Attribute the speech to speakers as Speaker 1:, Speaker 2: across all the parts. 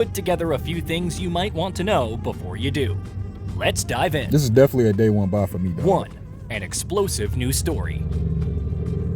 Speaker 1: put together a few things you might want to know before you do. Let's dive in.
Speaker 2: This is definitely a day one buy for me, though.
Speaker 1: 1. An explosive new story.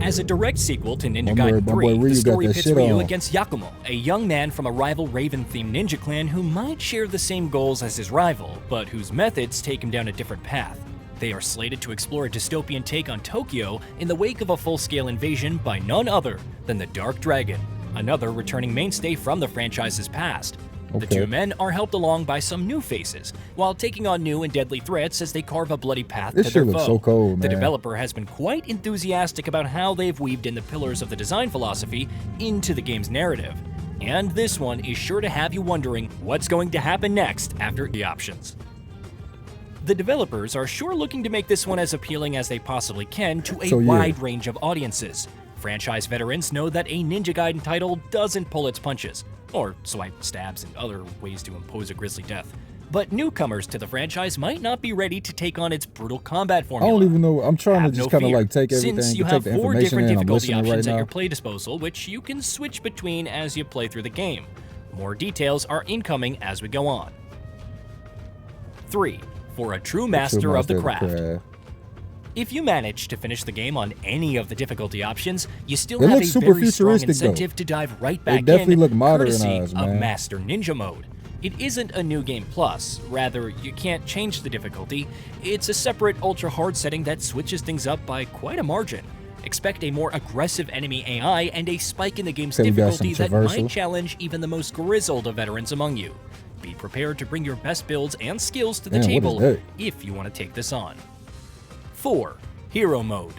Speaker 1: As a direct sequel to Ninja Gaiden 3, the story pits Ryu against Yakumo, a young man from a rival Raven-themed ninja clan who might share the same goals as his rival, but whose methods take him down a different path. They are slated to explore a dystopian take on Tokyo in the wake of a full-scale invasion by none other than the Dark Dragon, another returning mainstay from the franchise's past. The two men are helped along by some new faces, while taking on new and deadly threats as they carve a bloody path to their foe.
Speaker 2: So cold, man.
Speaker 1: The developer has been quite enthusiastic about how they've weaved in the pillars of the design philosophy into the game's narrative. And this one is sure to have you wondering what's going to happen next after the options. The developers are sure looking to make this one as appealing as they possibly can to a wide range of audiences. Franchise veterans know that a Ninja Gaiden title doesn't pull its punches, or swipe stabs and other ways to impose a grisly death. But newcomers to the franchise might not be ready to take on its brutal combat formula.
Speaker 2: I don't even know. I'm trying to just kind of like take everything,
Speaker 1: since you
Speaker 2: take
Speaker 1: have
Speaker 2: the
Speaker 1: 4
Speaker 2: information
Speaker 1: different
Speaker 2: in, I'm
Speaker 1: difficulty
Speaker 2: listening
Speaker 1: options
Speaker 2: right
Speaker 1: at
Speaker 2: now.
Speaker 1: your play disposal, which you can switch between as you play through the game. More details are incoming as we go on. 3. For a true master of the craft. If you manage to finish the game on any of the difficulty options, you still have a very strong incentive to dive right back in, courtesy of Master Ninja Mode. It isn't a New Game Plus, rather you can't change the difficulty, it's a separate ultra-hard setting that switches things up by quite a margin. Expect a more aggressive enemy AI and a spike in the game's difficulty that might challenge even the most grizzled of veterans among you. Be prepared to bring your best builds and skills to the table if you want to take this on. 4. Hero Mode.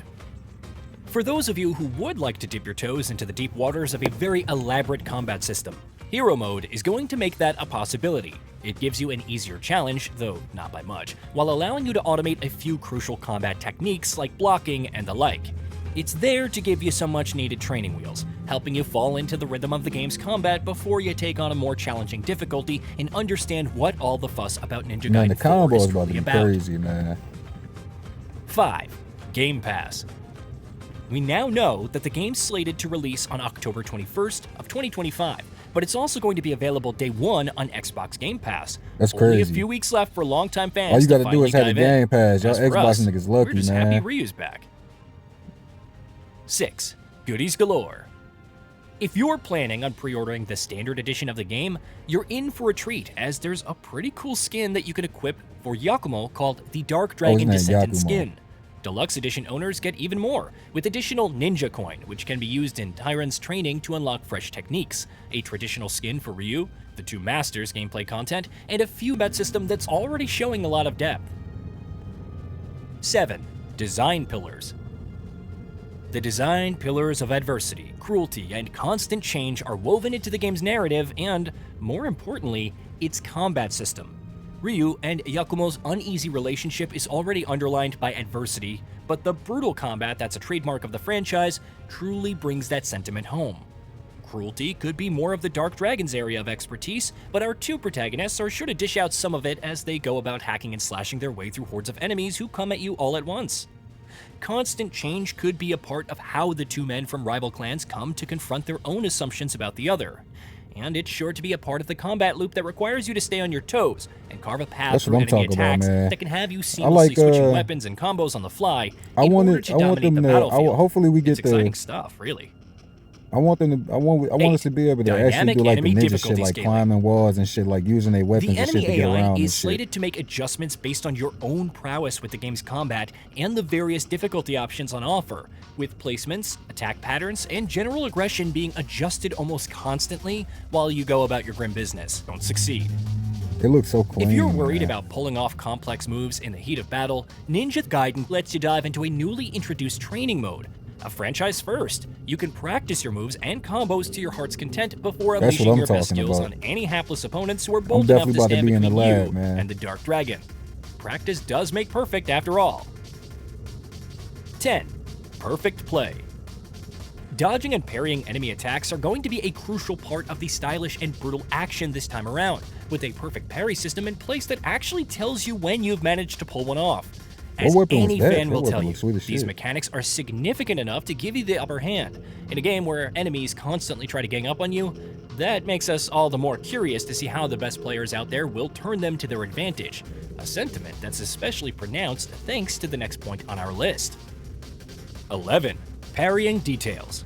Speaker 1: For those of you who would like to dip your toes into the deep waters of a very elaborate combat system, Hero Mode is going to make that a possibility. It gives you an easier challenge, though not by much, while allowing you to automate a few crucial combat techniques like blocking and the like. It's there to give you some much-needed training wheels, helping you fall into the rhythm of the game's combat before you take on a more challenging difficulty and understand what all the fuss about Ninja Gaiden 4 is truly about.
Speaker 2: Crazy, man.
Speaker 1: 5. Game Pass. We now know that the game's slated to release on October 21st of 2025, but it's also going to be available day 1 on Xbox Game Pass.
Speaker 2: That's crazy.
Speaker 1: Only a few weeks left for longtime fans.
Speaker 2: All you gotta do is have the Game Pass. Y'all Xbox niggas lucky,
Speaker 1: we're just
Speaker 2: man.
Speaker 1: happy Ryu's back. 6. Goodies galore. If you're planning on pre-ordering the standard edition of the game, you're in for a treat, as there's a pretty cool skin that you can equip for Yakumo called the Dark Dragon Descendant skin. Deluxe Edition owners get even more, with additional Ninja Coin, which can be used in Tyrant's training to unlock fresh techniques, a traditional skin for Ryu, the two Masters gameplay content, and a few bet system that's already showing a lot of depth. 7. Design Pillars. The design pillars of adversity, cruelty, and constant change are woven into the game's narrative and, more importantly, its combat system. Ryu and Yakumo's uneasy relationship is already underlined by adversity, but the brutal combat that's a trademark of the franchise truly brings that sentiment home. Cruelty could be more of the Dark Dragon's area of expertise, but our two protagonists are sure to dish out some of it as they go about hacking and slashing their way through hordes of enemies who come at you all at once. Constant change could be a part of how the two men from rival clans come to confront their own assumptions about the other. And it's sure to be a part of the combat loop that requires you to stay on your toes and carve a path through enemy attacks that can have you seamlessly switching weapons and combos on the fly in order to dominate the battlefield.
Speaker 2: Hopefully we get
Speaker 1: it's exciting stuff, really.
Speaker 2: I want us to be able to actually do like the ninja shit, like climbing walls and shit, like using their weapons and shit to get around and shit. The enemy AI is slated to make adjustments based on your own prowess with the game's combat and the various difficulty options on offer, with placements, attack patterns, and general aggression being adjusted almost constantly while you go about your grim business. Don't succeed. It looks so clean.
Speaker 1: If you're worried about pulling off complex moves in the heat of battle, Ninja Gaiden lets you dive into a newly introduced training mode. A franchise first, you can practice your moves and combos to your heart's content before unleashing your best skills on any hapless opponents who are bold enough to stand between you and the Dark Dragon. Practice does make perfect after all. 10. Perfect play. Dodging and parrying enemy attacks are going to be a crucial part of the stylish and brutal action this time around, with a perfect parry system in place that actually tells you when you've managed to pull one off. As any fan will tell you, these mechanics are significant enough to give you the upper hand. In a game where enemies constantly try to gang up on you, that makes us all the more curious to see how the best players out there will turn them to their advantage, a sentiment that's especially pronounced thanks to the next point on our list. 11. Parrying details.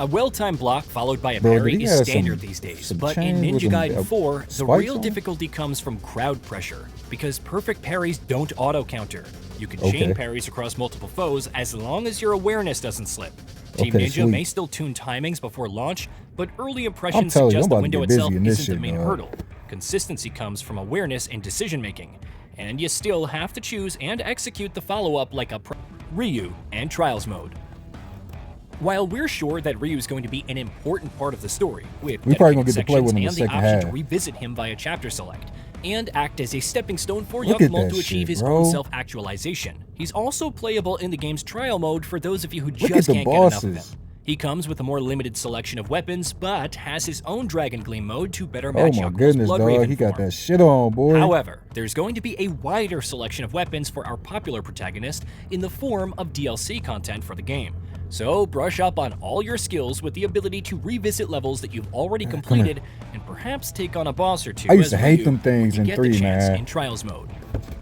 Speaker 1: A well-timed block folled by a parry is standard these days, but in Ninja Gaiden 4, the real difficulty comes from crowd pressure, because perfect parries don't auto-counter. You can chain parries across multiple foes as long as your awareness doesn't slip. Team Ninja may still tune timings before launch, but early impressions suggest the window itself isn't the main hurdle. Consistency comes from awareness and decision-making, and you still have to choose and execute the follow-up like a Ryu and Trials mode. While we're sure that Ryu is going to be an important part of the story, with dedicated sections and the option to revisit him via chapter select, and act as a stepping stone for Young to achieve his own self-actualization, he's also playable in the game's trial mode for those of you who just can't get enough of him. He comes with a more limited selection of weapons, but has his own Dragon Gleam mode to better match Yaku's Blood Raven
Speaker 2: he got that shit on, boy.
Speaker 1: However, there's going to be a wider selection of weapons for our popular protagonist in the form of DLC content for the game. So brush up on all your skills with the ability to revisit levels that you've already completed and perhaps take on a boss or two.
Speaker 2: I used to hate them things in 3, man.
Speaker 1: In Trials mode.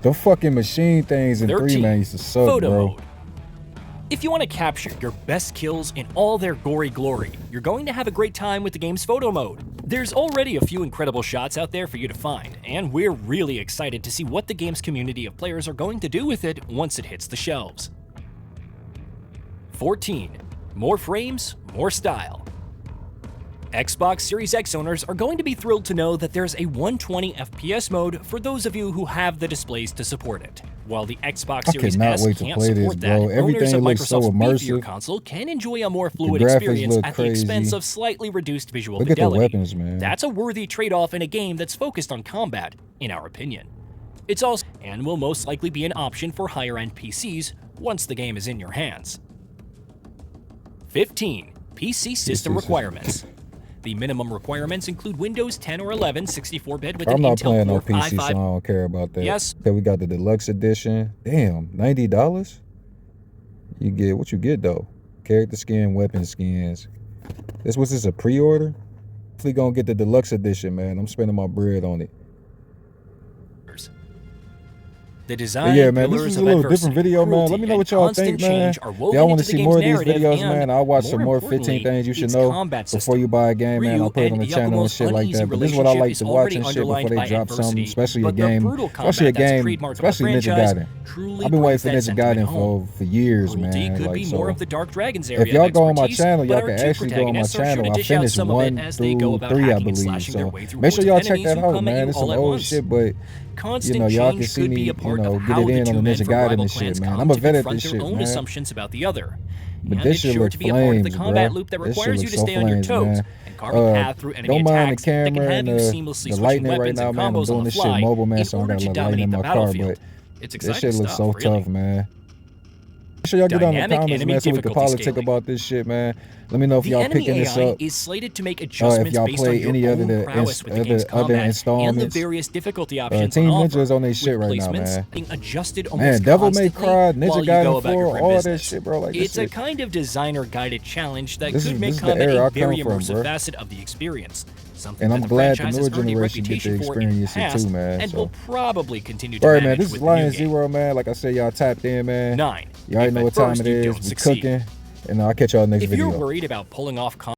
Speaker 2: The fucking machine things in 3, man, used to suck,
Speaker 1: Photo
Speaker 2: bro.
Speaker 1: Mode. If you want to capture your best kills in all their gory glory, you're going to have a great time with the game's photo mode. There's already a few incredible shots out there for you to find, and we're really excited to see what the game's community of players are going to do with it once it hits the shelves. 14. More frames, more style. Xbox Series X owners are going to be thrilled to know that there's a 120 FPS mode for those of you who have the displays to support it. While the Xbox Series S can't support that, owners of Microsoft's beefier console can enjoy a more fluid experience at the expense of slightly reduced visual fidelity. That's a worthy trade-off in a game that's focused on combat, in our opinion. It's also, and will most likely be an option for higher-end PCs once the game is in your hands. 15. PC system requirements. The minimum requirements include Windows 10 or 11 64-bit with an Intel Core i5.
Speaker 2: I'm not playing no PC, so I don't care about that.
Speaker 1: Yes.
Speaker 2: Okay, we got the deluxe edition. Damn, $90? You get what you get, though. Character skin, weapon skins. Was this a pre-order? Definitely gonna get the deluxe edition, man. I'm spending my bread on it.
Speaker 1: The design
Speaker 2: man, this is a little different video, man. Let me know what y'all think, man. Y'all want to see more of these videos, man? I'll watch some more 15 things you should know before you buy a game, man. I'll put it on the channel and shit like that. But this is what I like to watch and shit before they drop something, especially a game, especially Ninja Gaiden. I've been waiting for Ninja Gaiden for years, man. Like, so if y'all go on my channel, y'all can actually go on my channel. I finished 1 through 3, I believe. So make sure y'all check that out, man. It's some old shit, but you know, y'all can see me, get it in on the Ninja Gaiden and shit, man. I'm a vet at this shit, man.
Speaker 1: Assumptions about the other.
Speaker 2: But this shit looks flames, bro. This shit looks so flames, man. Don't mind the camera and the lightning right now, man. I'm doing this shit mobile, man, so I got a little lighting in my car, but this shit looks so tough, man. Make sure y'all get down in the comments, man, so we can politic about this shit, man. Let me know if y'all picking this up.
Speaker 1: Is slated to make adjustments
Speaker 2: if y'all
Speaker 1: based
Speaker 2: play
Speaker 1: on
Speaker 2: any
Speaker 1: your
Speaker 2: other
Speaker 1: own prowess with the game's combat and the various difficulty options
Speaker 2: Team
Speaker 1: on
Speaker 2: Ninja is on their shit right now, man.
Speaker 1: Being adjusted almost
Speaker 2: Devil May Cry, Ninja
Speaker 1: while
Speaker 2: Gaiden 4, all that shit, bro. Like,
Speaker 1: it's a kind of designer-guided challenge that could make combat a very immersive facet of the experience.
Speaker 2: And I'm glad the newer generation get to experience it too, man.
Speaker 1: And will probably continue to
Speaker 2: manage man, this is Lion Zero, man. Like I said, y'all tapped in, man.
Speaker 1: 9.
Speaker 2: Y'all already know what time it is. We cooking. And I'll catch y'all next video.
Speaker 1: If you're worried about pulling off